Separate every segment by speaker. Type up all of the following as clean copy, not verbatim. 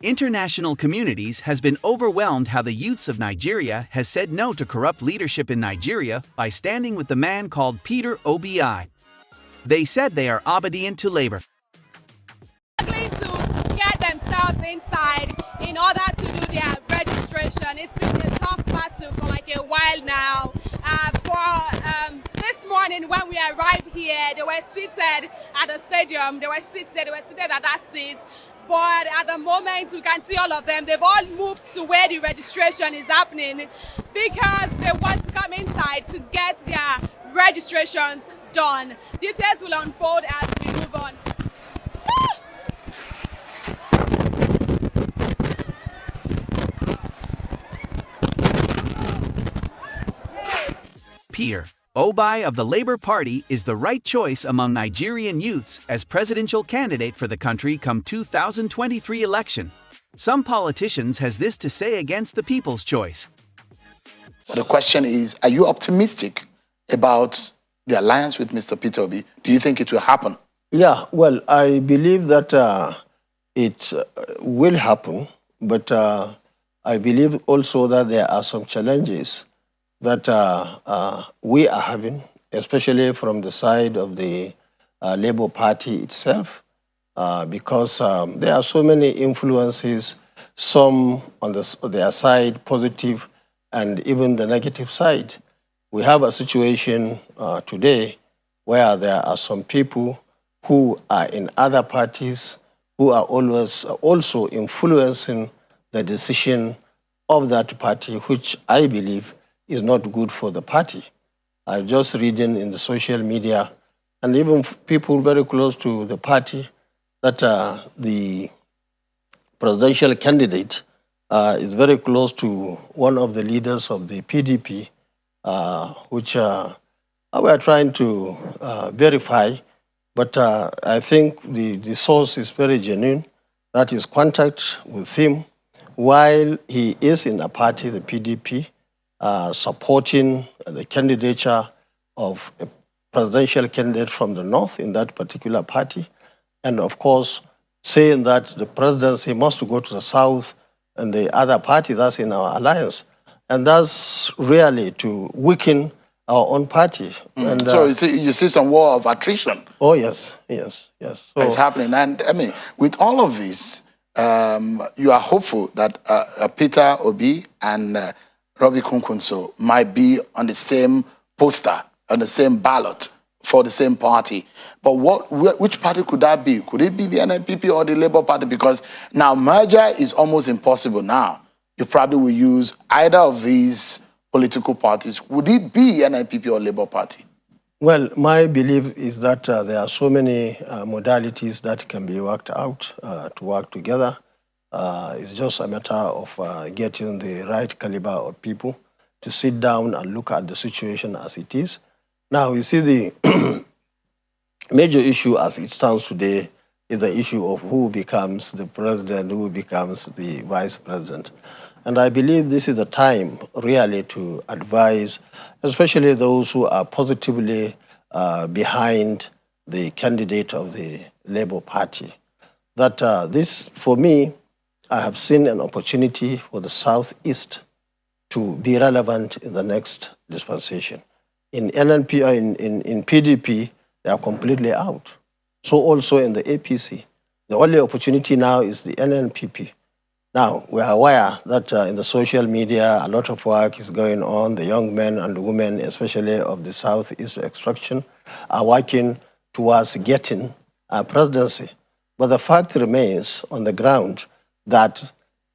Speaker 1: International communities has been overwhelmed how the youths of Nigeria has said no to corrupt leadership in Nigeria by standing with the man called Peter Obi. They said they are obedient to labor.
Speaker 2: Struggling to get themselves inside in order to do their registration. It's been a tough battle for like a while now. This morning when we arrived here, they were seated at the stadium. They were seated at that seat. But at the moment, we can see all of them. They've all moved to where the registration is happening because they want to come inside to get their registrations done. Details will unfold as we move on.
Speaker 1: Peter Obi of the Labour Party is the right choice among Nigerian youths as presidential candidate for the country come 2023 election. Some politicians has this to say against the people's choice.
Speaker 3: The question is, are you optimistic about the alliance with Mr. Peter Obi? Do you think it will happen?
Speaker 4: Yeah, well, I believe that it will happen, but I believe also that there are some challenges that we are having, especially from the side of the Labour Party itself, because there are so many influences, some on their side, positive, and even the negative side. We have a situation today where there are some people who are in other parties who are always also influencing the decision of that party, which I believe is not good for the party. I've just reading in the social media and even people very close to the party that the presidential candidate is very close to one of the leaders of the PDP, which we are trying to verify, but I think the source is very genuine. That is contact with him while he is in a party, the PDP, supporting the candidature of a presidential candidate from the north in that particular party, and of course saying that the presidency must go to the south and the other party that's in our alliance. And that's really to weaken our own party. And,
Speaker 3: so you see some war of attrition.
Speaker 4: Oh, yes, yes, yes. So,
Speaker 3: it's happening. And I mean, with all of this, you are hopeful that Peter Obi and Robbie Kunkunso might be on the same poster, on the same ballot for the same party. But which party could that be? Could it be the NNPP or the Labour Party? Because now merger is almost impossible now. You probably will use either of these political parties. Would it be NNPP or Labour Party?
Speaker 4: Well, my belief is that there are so many modalities that can be worked out to work together. It's just a matter of getting the right caliber of people to sit down and look at the situation as it is. Now, you see, the major issue as it stands today is the issue of who becomes the president, who becomes the vice president. And I believe this is the time really to advise, especially those who are positively behind the candidate of the Labour Party, that this, for me, I have seen an opportunity for the Southeast to be relevant in the next dispensation. In NNP, in PDP, they are completely out. So also in the APC. The only opportunity now is the NNPP. Now, we are aware that in the social media, a lot of work is going on. The young men and women, especially of the Southeast extraction, are working towards getting a presidency. But the fact remains on the ground that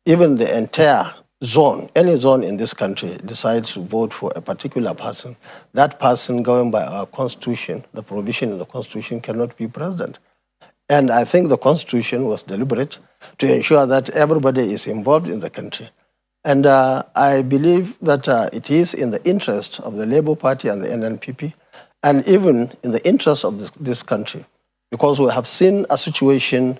Speaker 4: even the entire zone, any zone in this country, decides to vote for a particular person, that person, going by our Constitution, the provision in the Constitution, cannot be president. And I think the Constitution was deliberate to ensure that everybody is involved in the country. And I believe that it is in the interest of the Labour Party and the NNPP, and even in the interest of this country, because we have seen a situation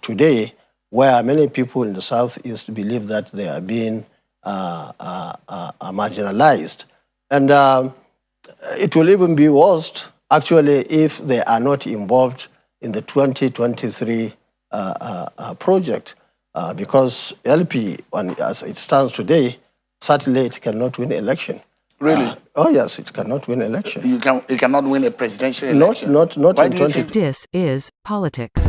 Speaker 4: today where many people in the Southeast believe that they are being marginalized. And it will even be worse, actually, if they are not involved in the 2023 project. because LP, as it stands today, certainly it cannot win election.
Speaker 3: Really?
Speaker 4: Oh yes, it cannot win election.
Speaker 3: You cannot win a presidential election.
Speaker 4: Not
Speaker 3: Why
Speaker 4: in
Speaker 3: do you
Speaker 4: 20.
Speaker 3: think?
Speaker 5: This is Politics.